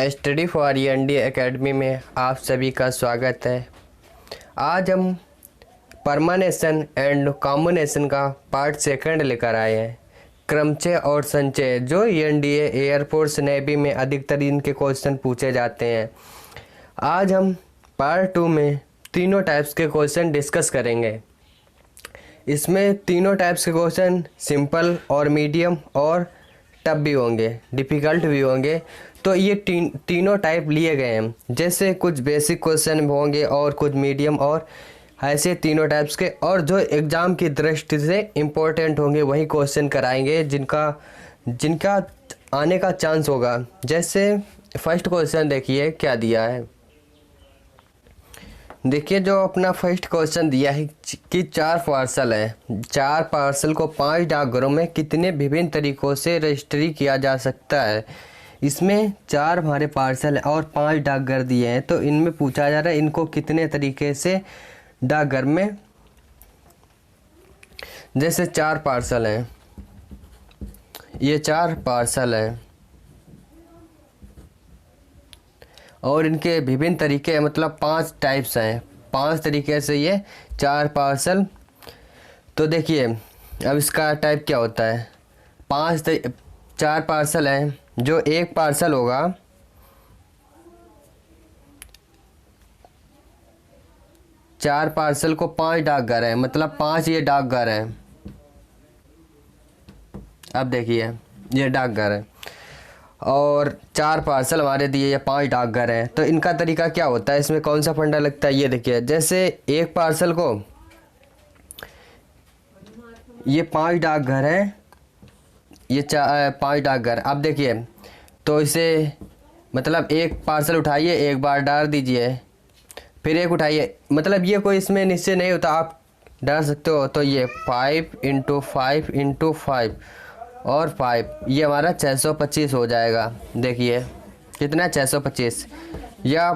Study for ईएनडी academy में आप सभी का स्वागत है। आज हम परमानेशन एंड कॉम्बिनेशन का पार्ट सेकंड लेकर आए हैं। क्रमचय और संचय जो ईएनडीए एयरफोर्स नेवी में अधिकतर इनके क्वेश्चन पूछे जाते हैं। आज हम पार्ट 2 में तीनों टाइप्स के क्वेश्चन डिस्कस करेंगे। इसमें तीनों टाइप्स के क्वेश्चन सिंपल और मीडियम और टफ भी होंगे, डिफ़िकल्ट भी होंगे। तो ये तीनों टाइप लिए गए हैं। जैसे कुछ बेसिक क्वेश्चन होंगे और कुछ मीडियम और ऐसे तीनों टाइप्स के, और जो एग्ज़ाम की दृष्टि से इम्पोर्टेंट होंगे वही क्वेश्चन कराएंगे जिनका आने का चांस होगा। जैसे फर्स्ट क्वेश्चन देखिए क्या दिया है। देखिए जो अपना फर्स्ट क्वेश्चन दिया है कि 4 पार्सल है। 4 पार्सल को 5 डाकघरों में कितने विभिन्न तरीक़ों से रजिस्ट्री किया जा सकता है। इसमें 4 हमारे पार्सल है और 5 डाकघर दिए हैं। तो इनमें पूछा जा रहा है इनको कितने तरीके से डाकघर में, जैसे 4 पार्सल हैं, ये 4 पार्सल हैं और इनके विभिन्न तरीके मतलब 5 टाइप्स हैं। 5 तरीके से ये 4 पार्सल। तो देखिए अब इसका टाइप क्या होता है। 4 पार्सल हैं। जो एक पार्सल होगा, चार पार्सल को 5 डाकघर है, मतलब 5 ये डाकघर है। अब देखिए ये डाकघर है और 4 पार्सल हमारे दिए, ये 5 डाकघर हैं। तो इनका तरीका क्या होता है, इसमें कौन सा फंडा लगता है, ये देखिए। जैसे एक पार्सल को, ये 5 डाकघर हैं, ये 5 डाकघर। अब देखिए तो इसे मतलब एक पार्सल उठाइए, एक बार डाल दीजिए, फिर एक उठाइए, मतलब ये कोई इसमें निश्चय नहीं होता, आप डाल सकते हो। तो ये 5 × 5 × 5 और 5, ये हमारा 625 हो जाएगा। देखिए कितना 625 या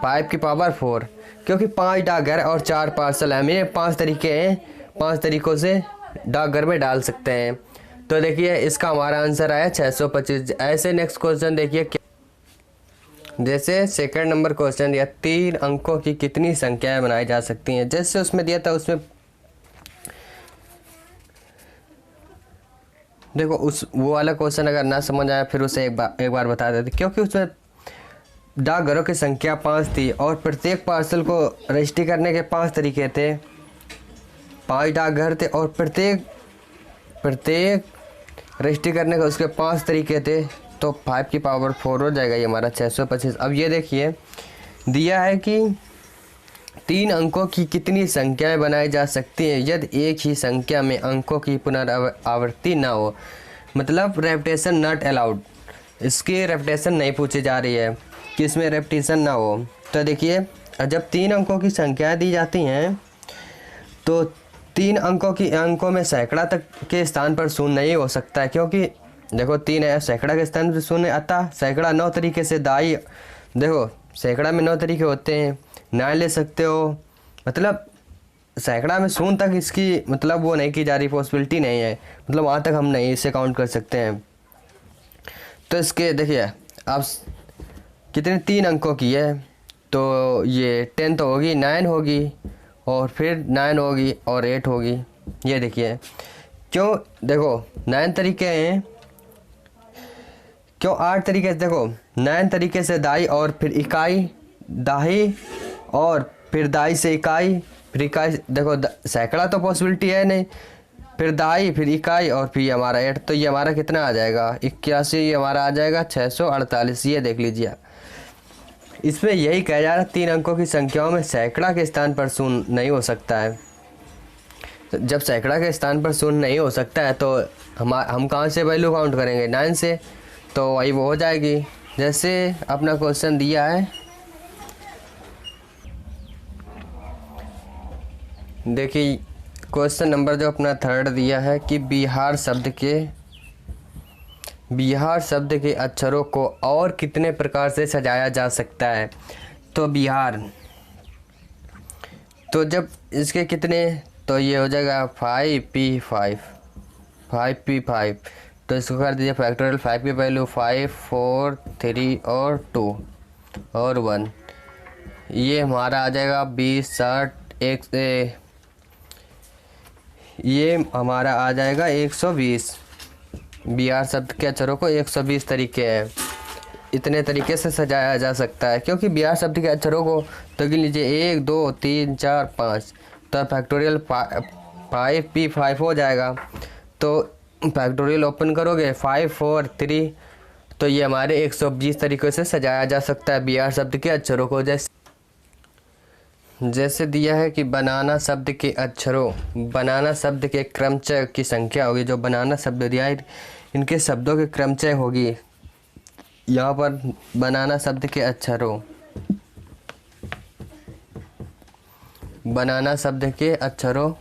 5 की पावर 4, क्योंकि 5 डाकघर और 4 पार्सल है। मेरे 5 तरीके हैं, 5 तरीक़ों से डाकघर में डाल सकते हैं। तो देखिए इसका हमारा आंसर आया 625। ऐसे नेक्स्ट क्वेश्चन देखिए क्या, जैसे सेकंड नंबर क्वेश्चन दिया 3 अंकों की कितनी संख्याएं बनाई जा सकती हैं। जैसे उसमें दिया था, उसमें देखो वो वाला क्वेश्चन अगर ना समझ आया फिर उसे एक बार बता देते, क्योंकि उसमें डाकघरों की संख्या 5 थी और प्रत्येक पार्सल को रजिस्ट्री करने के 5 तरीके थे। 5 डाकघर थे और प्रत्येक रजिस्ट्री करने के उसके 5 तरीके थे। तो 5 की पावर 4 हो जाएगा, ये हमारा 625। अब ये देखिए दिया है कि 3 अंकों की कितनी संख्याएं बनाई जा सकती हैं यदि एक ही संख्या में अंकों की पुनरावृत्ति ना हो, मतलब रेपिटेशन नॉट अलाउड। इसकी रेपिटेशन नहीं पूछी जा रही है कि इसमें रेपिटेशन ना हो। तो देखिए जब 3 अंकों की संख्याएं दी जाती हैं तो 3 अंकों में सैकड़ा तक के स्थान पर शून्य नहीं हो सकता है, क्योंकि देखो 3 है, सैकड़ा के स्थान पर शून्य, अतः सैकड़ा 9 तरीके से दाई। देखो सैकड़ा में 9 तरीके होते हैं, 9 ले सकते हो, मतलब सैकड़ा में शून्य तक इसकी मतलब वो नहीं की जा रही, पॉसिबिलिटी नहीं है, मतलब वहाँ तक हम नहीं इसे काउंट कर सकते हैं। तो इसके देखिए अब कितने 3 अंकों की है, तो ये 10 तो होगी, 9 होगी और फिर 9 होगी और 8 होगी। ये देखिए क्यों, देखो 9 तरीके हैं, क्यों 8 तरीके से, देखो 9 तरीके से दाई और फिर इकाई दाही और फिर दाई से इकाई, फिर इकाई। देखो सैकड़ा तो पॉसिबिलिटी है नहीं, फिर दाई फिर इकाई और फिर हमारा 8। तो ये हमारा कितना आ जाएगा 81, ये हमारा आ जाएगा 648। ये देख लीजिए इसमें यही कहा जा रहा है 3 अंकों की संख्याओं में सैकड़ा के स्थान पर शून्य नहीं हो सकता है। तो जब सैकड़ा के स्थान पर शून्य नहीं हो सकता है तो हम कहाँ से वैल्यू काउंट करेंगे, 9 से। तो वही वो हो जाएगी। जैसे अपना क्वेश्चन दिया है, देखिए क्वेश्चन नंबर जो अपना 3rd दिया है कि बिहार शब्द के अक्षरों को और कितने प्रकार से सजाया जा सकता है। तो बिहार, तो जब इसके कितने, तो ये हो जाएगा 5P5, 5P5। तो इसको कर दीजिए फैक्टोरियल। 5 की वैल्यू 5, 4, 3 और 2 और 1। ये हमारा आ जाएगा 20, 60, ये हमारा आ जाएगा 120। BR शब्द के अक्षरों को 120 तरीके हैं, इतने तरीके से सजाया जा सकता है। क्योंकि BR शब्द के अक्षरों को तो गिन लीजिए 1, 2, 3, 4, 5, तो फैक्टोरियल 5P5 हो जाएगा। तो फैक्टोरियल ओपन करोगे 5, 4, 3, तो ये हमारे 120 तरीक़ों से सजाया जा सकता है BR शब्द के अक्षरों को। जैसे दिया है कि बनाना शब्द के अक्षरों, बनाना शब्द के क्रमचय की संख्या होगी। जो बनाना शब्द दिया है इनके शब्दों के क्रमचय होगी। यहाँ पर बनाना शब्द के अक्षरों, बनाना शब्द के अक्षरों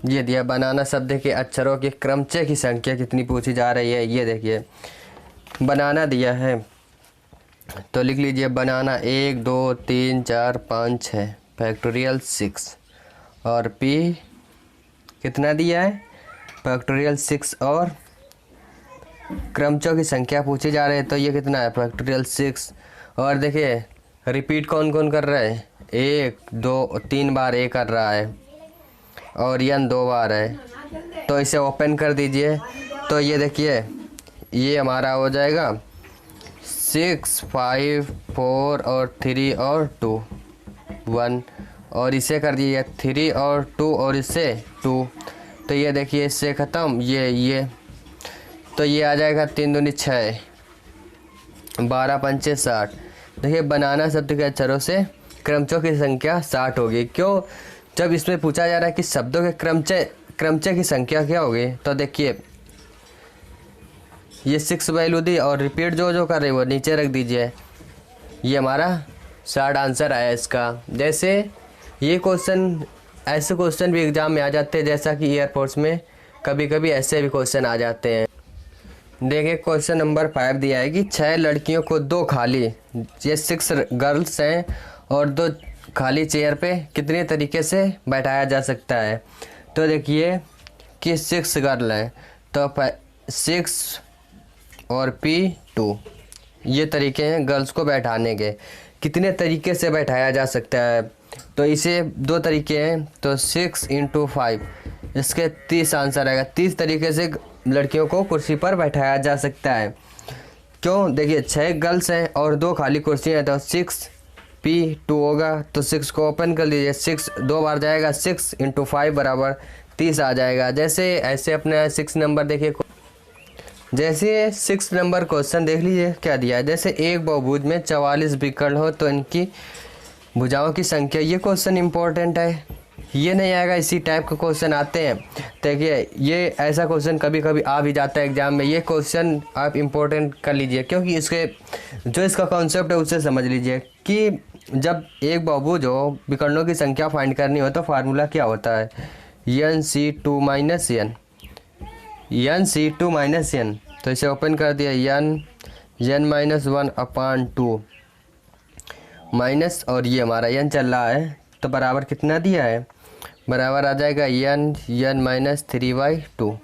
ये दिया। बनाना शब्द के अक्षरों के क्रमचय की संख्या कितनी पूछी जा रही है, ये देखिए। बनाना दिया है तो लिख लीजिए बनाना 1, 2, 3, 4, 5, 6 फैक्टोरियल 6। और P कितना दिया है फैक्टोरियल 6, और क्रमचयों की संख्या पूछी जा रही है तो ये कितना है फैक्टोरियल 6। और देखिए रिपीट कौन कौन कर रहा है, 1, 2, 3 बार A कर रहा है और N 2 बार है। तो इसे ओपन कर दीजिए तो ये देखिए ये हमारा हो जाएगा 6, 5, 4 और 3 और 2, 1। और इसे कर दीजिए 3 और 2 और इससे 2, तो ये देखिए इससे ख़त्म ये तो ये आ जाएगा 3 दूनी 6, 12 पंचे 60। देखिए बनाना शब्द के अक्षरों से क्रमचयों की संख्या 60 होगी। क्यों, जब इसमें पूछा जा रहा है कि शब्दों के क्रमचय की संख्या क्या होगी, तो देखिए ये 6 वैल्यू दी और रिपीट जो कर रही है वो नीचे रख दीजिए। ये हमारा शॉर्ट आंसर आया इसका। जैसे ये क्वेश्चन, ऐसे क्वेश्चन भी एग्ज़ाम में आ जाते हैं, जैसा कि एयरफोर्स में कभी कभी ऐसे भी क्वेश्चन आ जाते हैं। देखिए क्वेश्चन नंबर 5 दिया है कि 6 लड़कियों को 2 खाली, ये 6 गर्ल्स हैं और 2 खाली चेयर पे कितने तरीके से बैठाया जा सकता है। तो देखिए कि 6 गर्ल हैं तो 6 और P2 ये तरीके हैं गर्ल्स को बैठाने के। कितने तरीके से बैठाया जा सकता है, तो इसे 2 तरीके हैं, तो 6 × 5 इसके 30 आंसर आएगा। 30 तरीके से लड़कियों को कुर्सी पर बैठाया जा सकता है। क्यों, देखिए 6 गर्ल्स हैं और 2 खाली कुर्सियाँ हैं, तो 6P2 होगा। तो 6 को ओपन कर लीजिए, 6 2 बार जाएगा, 6 × 5 बराबर 30 आ जाएगा। जैसे ऐसे अपने 6 नंबर देखिए, जैसे 6 नंबर क्वेश्चन देख लीजिए क्या दिया है। जैसे एक बहुभुज में 44 विकर्ण हो तो इनकी भुजाओं की संख्या, ये क्वेश्चन इंपॉर्टेंट है, ये नहीं आएगा। इसी टाइप के क्वेश्चन आते हैं। देखिए ये ऐसा क्वेश्चन कभी कभी आ भी जाता है एग्जाम में, ये क्वेश्चन आप इंपॉर्टेंट कर लीजिए, क्योंकि इसके जो इसका कॉन्सेप्ट है उससे समझ लीजिए कि जब एक बहुभुज हो, विकर्णों की संख्या फाइंड करनी हो तो फार्मूला क्या होता है, NC2 - N, NC2 - N। तो इसे ओपन कर दिया, N-1/2 माइनस, और ये हमारा N चल रहा है तो बराबर कितना दिया है, बराबर आ जाएगा N-3/2,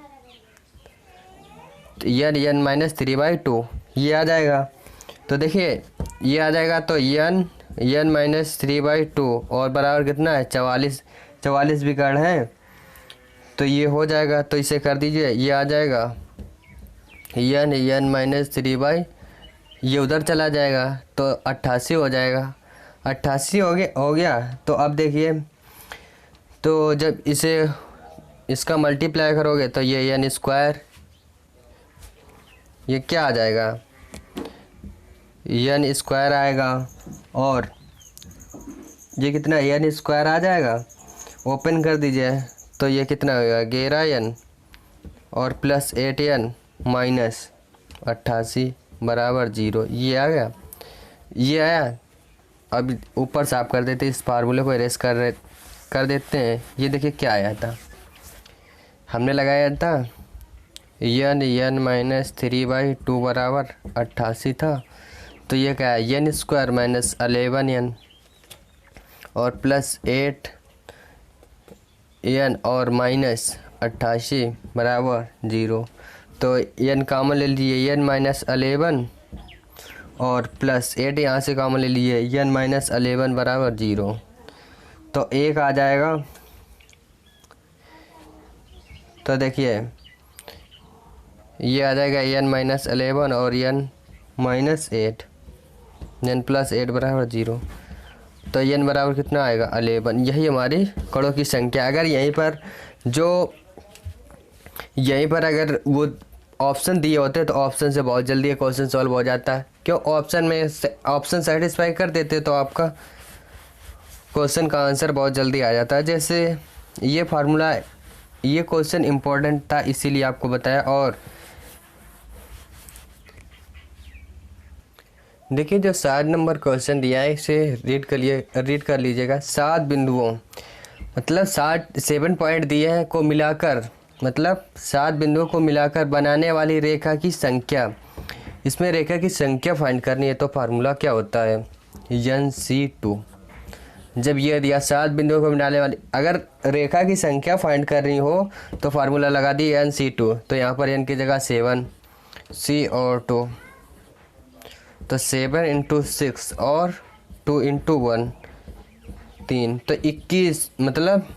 N-3/2 ये आ जाएगा। तो देखिए ये आ जाएगा तो N-3/2 और बराबर कितना है 44 विकर्ण है, तो ये हो जाएगा। तो इसे कर दीजिए, ये आ जाएगा N-3/, ये उधर चला जाएगा तो 88 हो जाएगा। 88 हो गया। तो अब देखिए, तो जब इसका मल्टीप्लाई करोगे तो ये N², ये क्या आ जाएगा, N² आएगा, और ये कितना N² आ जाएगा। ओपन कर दीजिए तो ये कितना होगा 11N और प्लस 8N माइनस 88 बराबर 0, ये आ गया, ये आया। अब ऊपर साफ कर देते, इस फार्मूले को इरेज कर देते हैं। ये देखिए क्या आया था, हमने लगाया था N-3/2 बराबर 88 था, तो ये क्या है N² - 11N और प्लस 8 n और माइनस 88 बराबर 0। तो n कॉमन ले लीजिए, n माइनस 11 और प्लस 8 यहाँ से कॉमन ले लीजिए, n माइनस 11 बराबर 0। तो 1 आ जाएगा। तो देखिए ये आ जाएगा n माइनस 11 और n माइनस 8, n प्लस 8 बराबर 0। तो n बराबर कितना आएगा 11। यही हमारी कड़ों की संख्या। अगर यहीं पर अगर वो ऑप्शन दिए होते तो ऑप्शन से बहुत जल्दी क्वेश्चन सॉल्व हो जाता है। क्यों, ऑप्शन सेटिस्फाई कर देते तो आपका क्वेश्चन का आंसर बहुत जल्दी आ जाता है। जैसे ये फार्मूला, ये क्वेश्चन इम्पोर्टेंट था इसीलिए आपको बताया। और देखिए जो 7 नंबर क्वेश्चन दिया है इसे रीड कर लीजिएगा। 7 बिंदुओं मतलब 7 पॉइंट दिए हैं को मिलाकर, मतलब 7 बिंदुओं को मिलाकर बनाने वाली रेखा की संख्या। इसमें रेखा की संख्या फाइंड करनी है तो फार्मूला क्या होता है, NC2। जब ये दिया 7 बिंदुओं को मिलाने वाली, अगर रेखा की संख्या फाइंड करनी हो तो फार्मूला लगा दी NC2। तो यहाँ पर n की जगह 7, C और 2, तो 7 इंटू 6 और 2 इंटू 1 3, तो 21। मतलब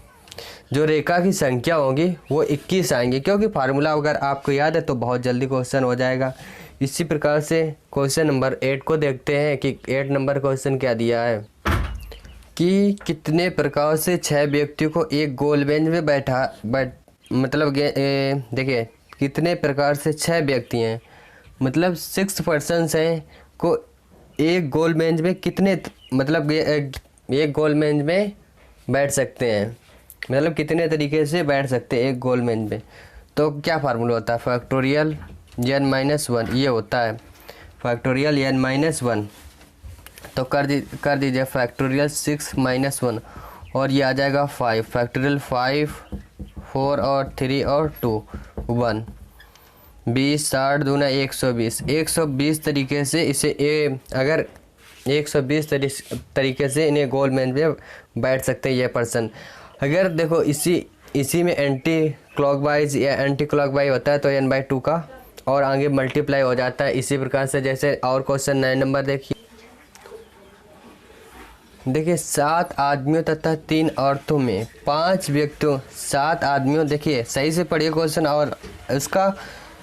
जो रेखा की संख्या होगी वो 21 आएंगी, क्योंकि फार्मूला अगर आपको याद है तो बहुत जल्दी क्वेश्चन हो जाएगा। इसी प्रकार से क्वेश्चन नंबर 8 को देखते हैं कि 8 नंबर क्वेश्चन क्या दिया है कि कितने प्रकार से 6 व्यक्तियों को एक गोल बेंच में मतलब देखिए कितने प्रकार से 6 व्यक्ति हैं, मतलब 6 पर्सन्स हैं को एक गोल बेंच में कितने, मतलब एक गोल बेंच में बैठ सकते हैं, मतलब कितने तरीके से बैठ सकते हैं एक गोल बेंच में। तो क्या फार्मूला होता है, फैक्टोरियल n-1 ये होता है, फैक्टोरियल n-1। तो कर दीजिए फैक्टोरियल 6 - 1 और ये आ जाएगा 5, फैक्टोरियल 5 4 और 3 और 2 1 20 60 दूना 120। 120 तरीके से इसे अगर 120 तरीके से इन्हें गोल बेंच में बैठ सकते हैं ये पर्सन। अगर देखो इसी में एंटी क्लॉकवाइज या एंटी क्लॉकवाइज होता है तो n/2 का और आगे मल्टीप्लाई हो जाता है। इसी प्रकार से जैसे और क्वेश्चन 9 नंबर देखिए 7 आदमियों तथा 3 औरतों में 5 व्यक्तियों, 7 आदमियों, देखिए सही से पढ़िए क्वेश्चन। और इसका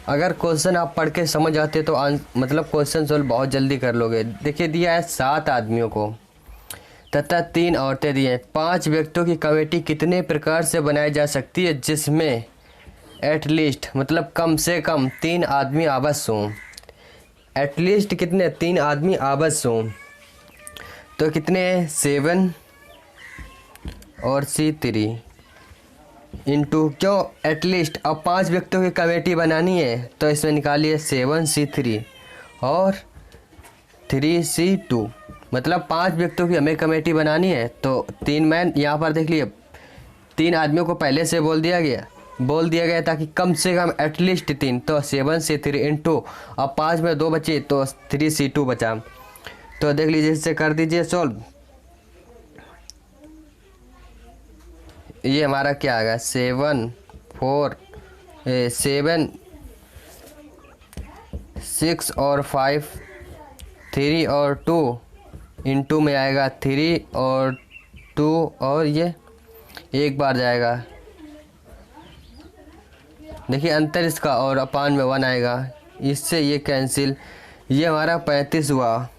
अगर क्वेश्चन आप पढ़ के समझ आते तो मतलब क्वेश्चन सोल्व बहुत जल्दी कर लोगे। देखिए दिया है 7 आदमियों को तथा 3 औरतें दी हैं। 5 व्यक्तियों की कमेटी कितने प्रकार से बनाई जा सकती है जिसमें एटलीस्ट मतलब कम से कम 3 आदमी अवश्य हों। एटलीस्ट कितने, 3 आदमी अवश्य हों। तो कितने 7 और C3 इंटू, क्यों एटलीस्ट, अब 5 व्यक्तियों की कमेटी बनानी है तो इसमें निकालिए 7C3 और 3C2। मतलब 5 व्यक्तियों की हमें कमेटी बनानी है तो 3 मैन यहाँ पर देख लिए 3 आदमियों को पहले से बोल दिया गया ताकि कम से कम एटलीस्ट 3, तो 7C3 इंटू, अब 5 में 2 बचे तो 3C2 बचा। तो देख लीजिए इससे कर दीजिए सॉल्व। ये हमारा क्या आ गया 7 6 और 5 3 और 2 इंटू में आएगा 3 और 2 और ये एक बार जाएगा। देखिए अंतर इसका और अपान में 1 आएगा, इससे ये कैंसिल। ये हमारा 35 हुआ,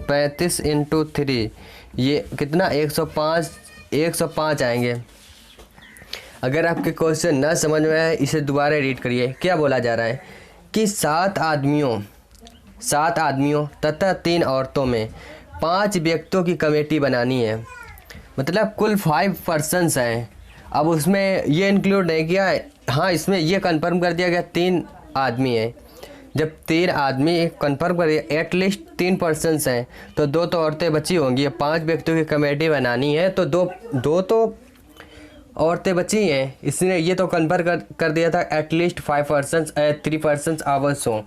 35 इंटू 3 ये कितना 105 आएंगे। अगर आपके क्वेश्चन ना समझ में आए इसे दोबारा रीड करिए। क्या बोला जा रहा है कि 7 आदमियों तथा 3 औरतों में 5 व्यक्तियों की कमेटी बनानी है, मतलब कुल 5 पर्सन्स हैं। अब उसमें ये इंक्लूड नहीं किया है, हाँ इसमें ये कंफर्म कर दिया गया 3 आदमी हैं। जब 3 आदमी कंफर्म कर दिया एटलीस्ट 3 पर्सन्स हैं तो 2 तो औरतें बची होंगी। 5 व्यक्तियों की कमेटी बनानी है तो दो तो औरतें बची हैं, इसने ये तो कंफर्म कर दिया था एटलीस्ट 3 पर्सन्स आवश्यक हों।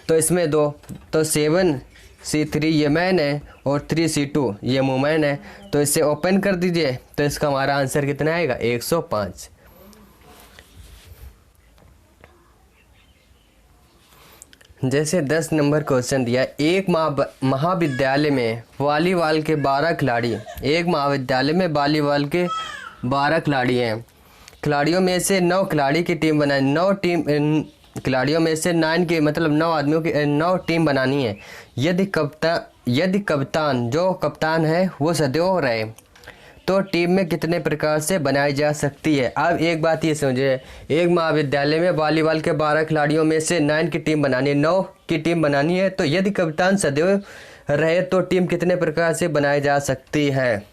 तो इसमें 2 तो 7 C3 ये मैन है और 3C2 ये वुमेन है। तो इसे ओपन कर दीजिए, तो इसका हमारा आंसर कितना आएगा 105। जैसे 10 नंबर क्वेश्चन दिया, एक महाविद्यालय में वॉलीबॉल के 12 खिलाड़ी, एक महाविद्यालय में वॉलीबॉल के 12 खिलाड़ी हैं। खिलाड़ियों में से 9 खिलाड़ी की टीम बनाई, 9 टीम खिलाड़ियों में से 9 के मतलब 9 आदमियों की 9 टीम बनानी है। यदि कप्तान जो कप्तान है वो सदैव रहे तो टीम में कितने प्रकार से बनाई जा सकती है। अब एक बात ये समझिए, एक महाविद्यालय में वॉलीबॉल के 12 खिलाड़ियों में से 9 की टीम बनानी है, 9 की टीम बनानी है। तो यदि कप्तान सदैव रहे तो टीम कितने प्रकार से बनाई जा सकती है।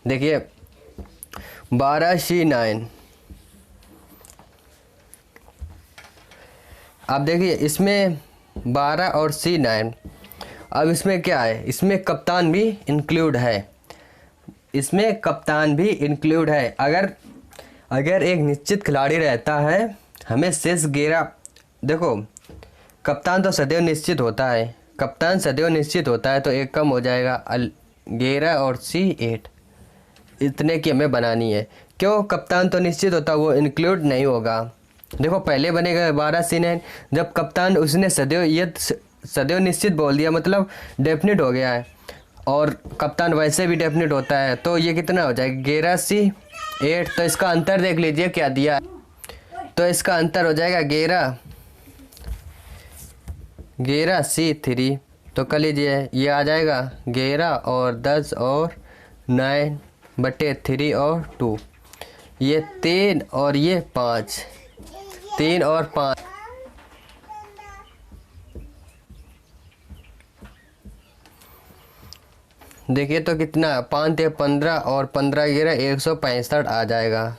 देखिए 12C9। अब देखिए इसमें 12 और C9। अब इसमें क्या है, इसमें कप्तान भी इंक्लूड है, इसमें कप्तान भी इंक्लूड है। अगर एक निश्चित खिलाड़ी रहता है, हमें शेष 11, देखो कप्तान तो सदैव निश्चित होता है, कप्तान सदैव निश्चित होता है, तो एक कम हो जाएगा 11 और C8 इतने की हमें बनानी है। क्यों, कप्तान तो निश्चित होता, वो इंक्लूड नहीं होगा। देखो पहले बनेगा 12C9, जब कप्तान उसने सदैव निश्चित बोल दिया मतलब डेफिनेट हो गया है, और कप्तान वैसे भी डेफिनेट होता है, तो ये कितना हो जाएगा 11C8। तो इसका अंतर देख लीजिए क्या दिया, तो इसका अंतर हो जाएगा 11C3। तो कर लीजिए, ये आ जाएगा 11 और 10 और 9/3 और 2, ये 3 और ये 5, 3 और 5। देखिए तो कितना 5 × 15 और 15 11 165 आ जाएगा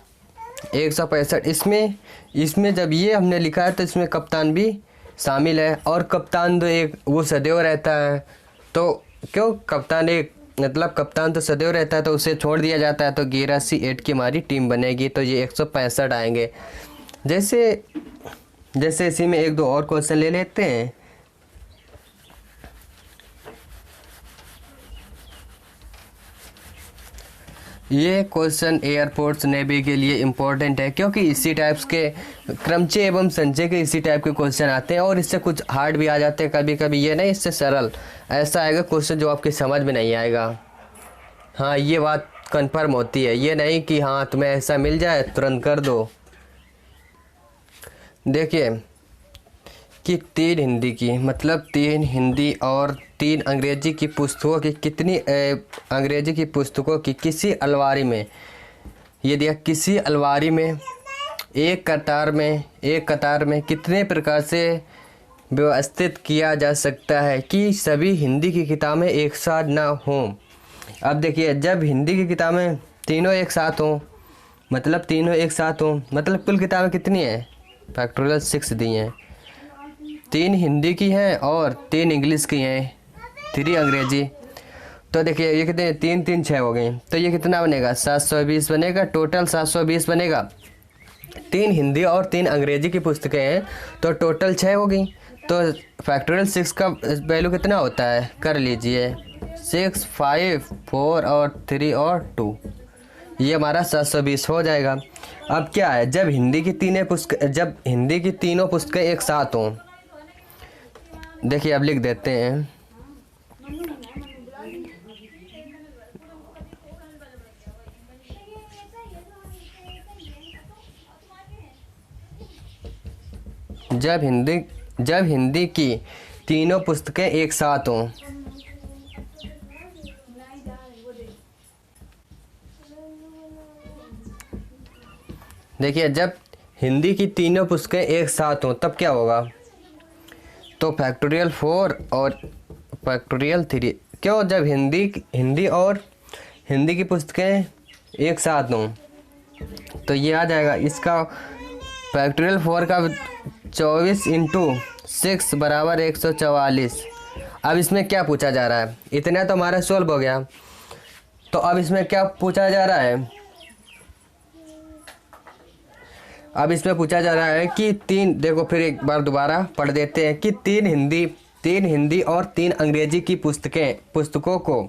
165। इसमें जब ये हमने लिखा है तो इसमें कप्तान भी शामिल है, और कप्तान तो एक वो सदैव रहता है। तो क्यों, कप्तान एक मतलब कप्तान तो सदैव रहता है, तो उसे छोड़ दिया जाता है, तो 11C8 की हमारी टीम बनेगी, तो ये 165 आएंगे। जैसे इसी में 1-2 और क्वेश्चन ले लेते हैं। ये क्वेश्चन एयरफोर्स नेवी के लिए इम्पोर्टेंट है, क्योंकि इसी टाइप्स के क्रमचय एवं संचय के इसी टाइप के क्वेश्चन आते हैं, और इससे कुछ हार्ड भी आ जाते हैं कभी कभी। ये नहीं, इससे सरल ऐसा आएगा क्वेश्चन जो आपकी समझ में नहीं आएगा। हाँ ये बात कंफर्म होती है, ये नहीं कि हाँ तुम्हें ऐसा मिल जाए तुरंत कर दो। देखिए कि 3 हिंदी की मतलब 3 हिंदी और 3 अंग्रेजी की पुस्तकों की कितनी अंग्रेजी की पुस्तकों की किसी अलमारी में, ये दिया किसी अलमारी में एक कतार में कितने प्रकार से व्यवस्थित किया जा सकता है कि सभी हिंदी की किताबें एक साथ ना हों। अब देखिए जब हिंदी की किताबें तीनों एक साथ हों मतलब कुल किताबें कितनी हैं, फैक्टोरियल 6 दी हैं, 3 हिंदी की हैं और 3 इंग्लिश की हैं, 3 अंग्रेजी। तो देखिए ये कितने 3 3 6 हो गए, तो ये कितना बनेगा 720 बनेगा, टोटल 720 बनेगा। 3 हिंदी और 3 अंग्रेजी की पुस्तकें हैं तो टोटल 6 हो गई। तो फैक्टोरियल 6 का वैल्यू कितना होता है, कर लीजिए 6 5 4 और 3 और 2, ये हमारा 720 हो जाएगा। अब क्या है, जब हिंदी की तीनों पुस्तकें एक साथ हों, देखिए अब लिख देते हैं, जब हिंदी की तीनों पुस्तकें एक साथ हों, देखिए जब हिंदी की तीनों पुस्तकें एक साथ हों तब क्या होगा, तो फैक्टोरियल 4 और फैक्टोरियल 3। क्यों, जब हिंदी और हिंदी की पुस्तकें एक साथ हों तो ये आ जाएगा, इसका फैक्टोरियल 4 का 24 × 6 = 144। अब इसमें क्या पूछा जा रहा है, इतना तो हमारा सॉल्व हो गया, तो अब इसमें क्या पूछा जा रहा है, अब इसमें पूछा जा रहा है कि 3, देखो फिर एक बार दोबारा पढ़ देते हैं कि 3 3 हिंदी और 3 अंग्रेजी की पुस्तकों को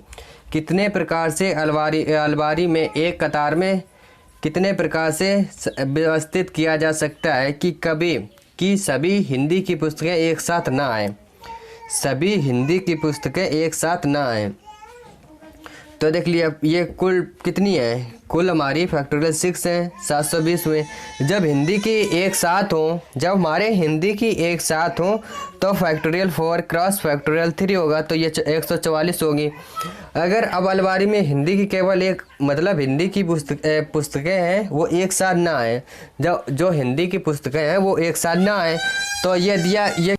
कितने प्रकार से अलमारी में एक कतार में कितने प्रकार से व्यवस्थित किया जा सकता है कि सभी हिंदी की पुस्तकें एक साथ ना आए, सभी हिंदी की पुस्तकें एक साथ ना आए। तो देख लिया ये कुल कितनी है, कुल हमारी फैक्टोरियल 6 है 720 में। जब हिंदी की एक साथ हो, जब हमारे हिंदी की एक साथ हो तो फैक्टोरियल 4 क्रॉस फैक्टोरियल 3 होगा, तो ये 144 होगी। अगर अब अलमारी में हिंदी की केवल एक मतलब हिंदी की पुस्तकें हैं वो एक साथ ना आए, जो हिंदी की पुस्तकें हैं वो एक साथ ना आए, तो ये दिया ये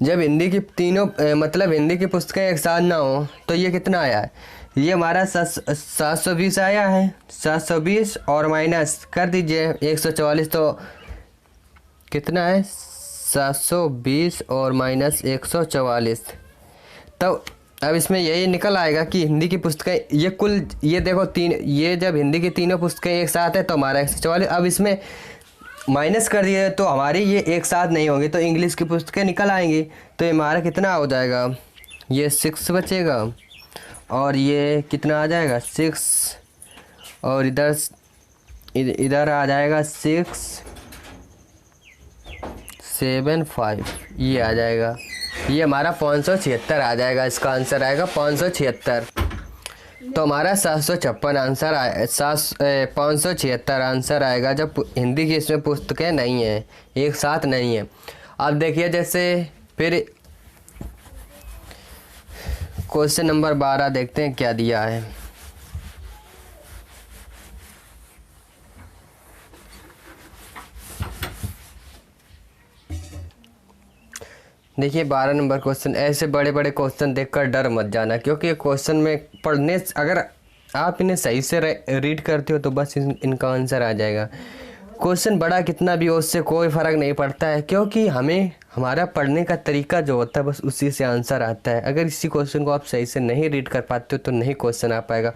जब हिंदी की तीनों मतलब हिंदी की पुस्तकें एक साथ ना हो तो ये कितना आया है, ये हमारा 720 आया है। 720 और माइनस कर दीजिए 144, तो कितना है 720 और माइनस 144। तो अब इसमें यही निकल आएगा कि हिंदी की पुस्तकें ये कुल ये देखो तीन, ये जब हिंदी की तीनों पुस्तकें एक साथ है तो हमारा 144। अब इसमें माइनस कर दिए तो हमारी ये एक साथ नहीं होंगी, तो इंग्लिश की पुस्तकें निकल आएंगी, तो ये हमारा कितना हो जाएगा, ये 6 बचेगा और ये कितना आ जाएगा 6, और इधर आ जाएगा 6 7 5, ये आ जाएगा, ये हमारा 576 आ जाएगा। इसका आंसर आएगा 576। तो हमारा 756 आंसर 576 आंसर आएगा जब हिंदी की इसमें पुस्तकें नहीं हैं, एक साथ नहीं है। अब देखिए जैसे फिर क्वेश्चन नंबर 12 देखते हैं क्या दिया है। देखिए 12 नंबर क्वेश्चन। ऐसे बड़े बड़े क्वेश्चन देखकर डर मत जाना, क्योंकि क्वेश्चन में पढ़ने अगर आप इन्हें सही से रीड करते हो तो बस इनका आंसर आ जाएगा। क्वेश्चन बड़ा कितना भी हो उससे कोई फ़र्क नहीं पड़ता है, क्योंकि हमें हमारा पढ़ने का तरीका जो होता है बस उसी से आंसर आता है। अगर इसी क्वेश्चन को आप सही से नहीं रीड कर पाते हो तो नहीं क्वेश्चन आ पाएगा।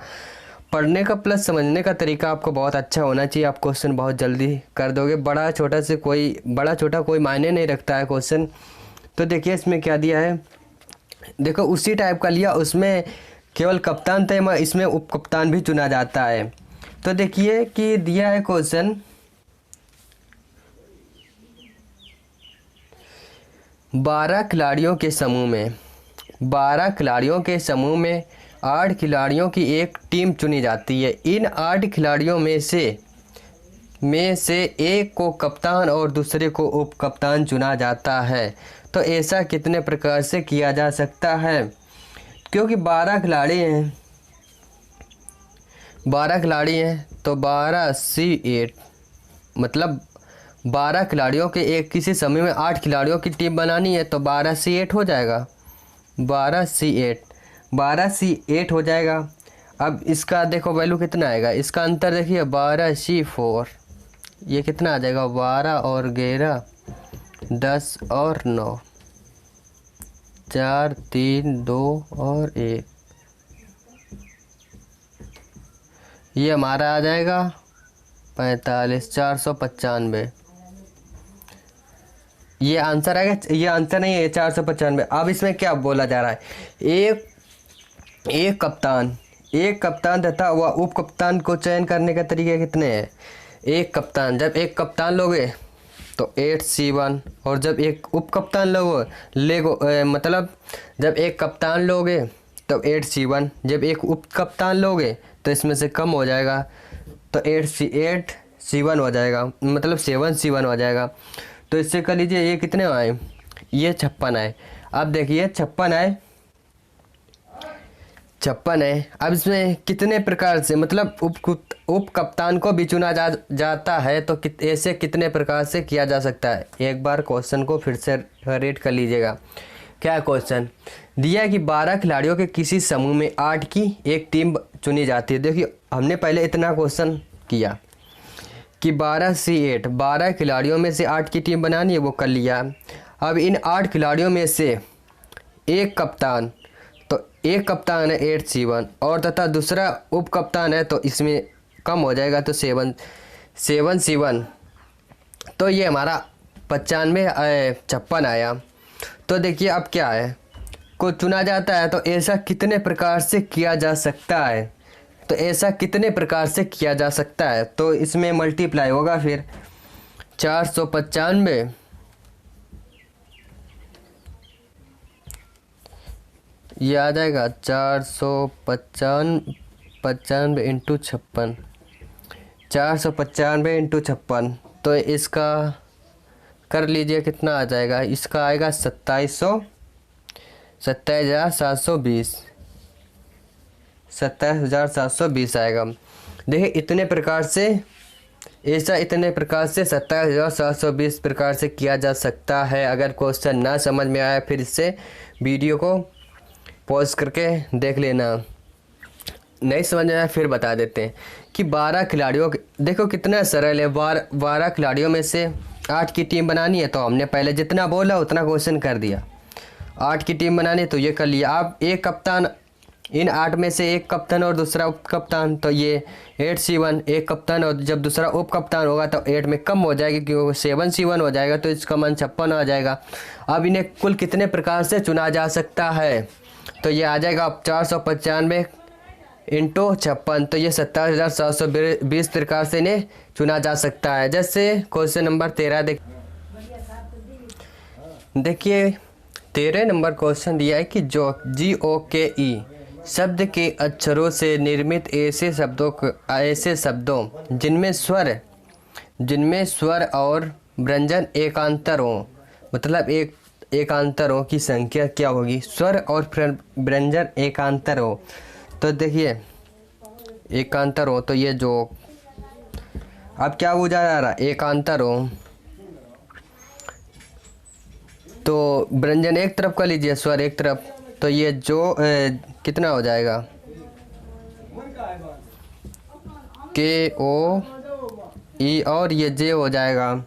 पढ़ने का प्लस समझने का तरीका आपको बहुत अच्छा होना चाहिए, आप क्वेश्चन बहुत जल्दी कर दोगे। बड़ा छोटा कोई मायने नहीं रखता है क्वेश्चन। तो देखिए इसमें क्या दिया है, देखो उसी टाइप का लिया, उसमें केवल कप्तान था, इसमें उप कप्तान भी चुना जाता है। तो देखिए कि दिया है क्वेश्चन 12 खिलाड़ियों के समूह में 8 खिलाड़ियों की एक टीम चुनी जाती है। इन 8 खिलाड़ियों में से एक को कप्तान और दूसरे को उप कप्तान चुना जाता है। तो ऐसा कितने प्रकार से किया जा सकता है, क्योंकि 12 खिलाड़ी हैं तो 12C8 मतलब 12 खिलाड़ियों के एक किसी समय में 8 खिलाड़ियों की टीम बनानी है, तो 12C8 हो जाएगा। 12C8 हो जाएगा। अब इसका देखो वैल्यू कितना आएगा, इसका अंतर देखिए 12C4, ये कितना आ जाएगा 12 और 11 10 और 9 4 3 2 और 1, ये हमारा आ जाएगा 45 495। ये आंसर आएगा, ये आंसर नहीं है 495। अब इसमें क्या बोला जा रहा है, एक कप्तान तथा वह उप कप्तान को चयन करने का तरीके कितने हैं। एक कप्तान, जब एक कप्तान लोगे तो 8C1, और जब एक उप कप्तान मतलब जब एक कप्तान लोगे तो 8C1, जब एक उप कप्तान लोगे तो इसमें से कम हो जाएगा तो 8C1 हो जाएगा, मतलब 7C1 हो जाएगा। तो इससे कर लीजिए ये कितने आए, ये 56 आए। अब देखिए 56 आए, 56 है। अब इसमें कितने प्रकार से मतलब उप कप्तान को भी चुना जाता है, तो ऐसे कितने प्रकार से किया जा सकता है। एक बार क्वेश्चन को फिर से रीड कर लीजिएगा। क्या क्वेश्चन दिया है कि 12 खिलाड़ियों के किसी समूह में 8 की एक टीम चुनी जाती है। देखिए हमने पहले इतना क्वेश्चन किया कि 12C8 12 खिलाड़ियों में से 8 की टीम बनानी है, वो कर लिया। अब इन 8 खिलाड़ियों में से एक कप्तान, तो एक कप्तान है 8C1 और तथा दूसरा उप कप्तान है, तो इसमें कम हो जाएगा तो 7C1। तो ये हमारा 56 आया। तो देखिए अब क्या है, को चुना जाता है तो ऐसा कितने प्रकार से किया जा सकता है, तो ऐसा कितने प्रकार से किया जा सकता है, तो इसमें मल्टीप्लाई होगा फिर 495 ये आ जाएगा 495 इंटू 56, 495 इंटू 56, तो इसका कर लीजिए कितना आ जाएगा, इसका आएगा 27,720 27,720 आएगा। देखिए इतने प्रकार से ऐसा इतने प्रकार से 27,720 प्रकार से किया जा सकता है। अगर क्वेश्चन ना समझ में आया फिर इससे वीडियो को पॉज करके देख लेना, नहीं समझ में आया फिर बता देते हैं कि 12 खिलाड़ियों, देखो कितना सरल है, 12 खिलाड़ियों में से 8 की टीम बनानी है, तो हमने पहले जितना बोला उतना क्वेश्चन कर दिया। 8 की टीम बनानी तो ये कर लिया। आप एक कप्तान, इन 8 में से एक कप्तान और दूसरा उप कप्तान, तो ये 8C1 एक कप्तान, और जब दूसरा उप कप्तान होगा तो 8 में कम हो जाएगी क्योंकि 7C1 हो जाएगा, तो इसका मान 56 आ जाएगा। अब इन्हें कुल कितने प्रकार से चुना जा सकता है, तो ये आ जाएगा अब 495 इंटू 56, तो ये 27,720 प्रकार से इन्हें चुना जा सकता है। जैसे क्वेश्चन नंबर 13 देखिए 13 नंबर क्वेश्चन दिया है कि जो GOKE शब्द के अक्षरों से निर्मित ऐसे शब्दों जिनमें स्वर और व्यंजन एकांतर हो, मतलब एकांतर हो की संख्या क्या होगी, स्वर और व्यंजन एकांतर हो, तो देखिए एकांतर हो तो ये जो अब क्या हो जा रहा है, एकांतर हो तो व्यंजन एक तरफ कर लीजिए, स्वर एक तरफ, तो ये जो कितना हो जाएगा KOE और ये J हो जाएगा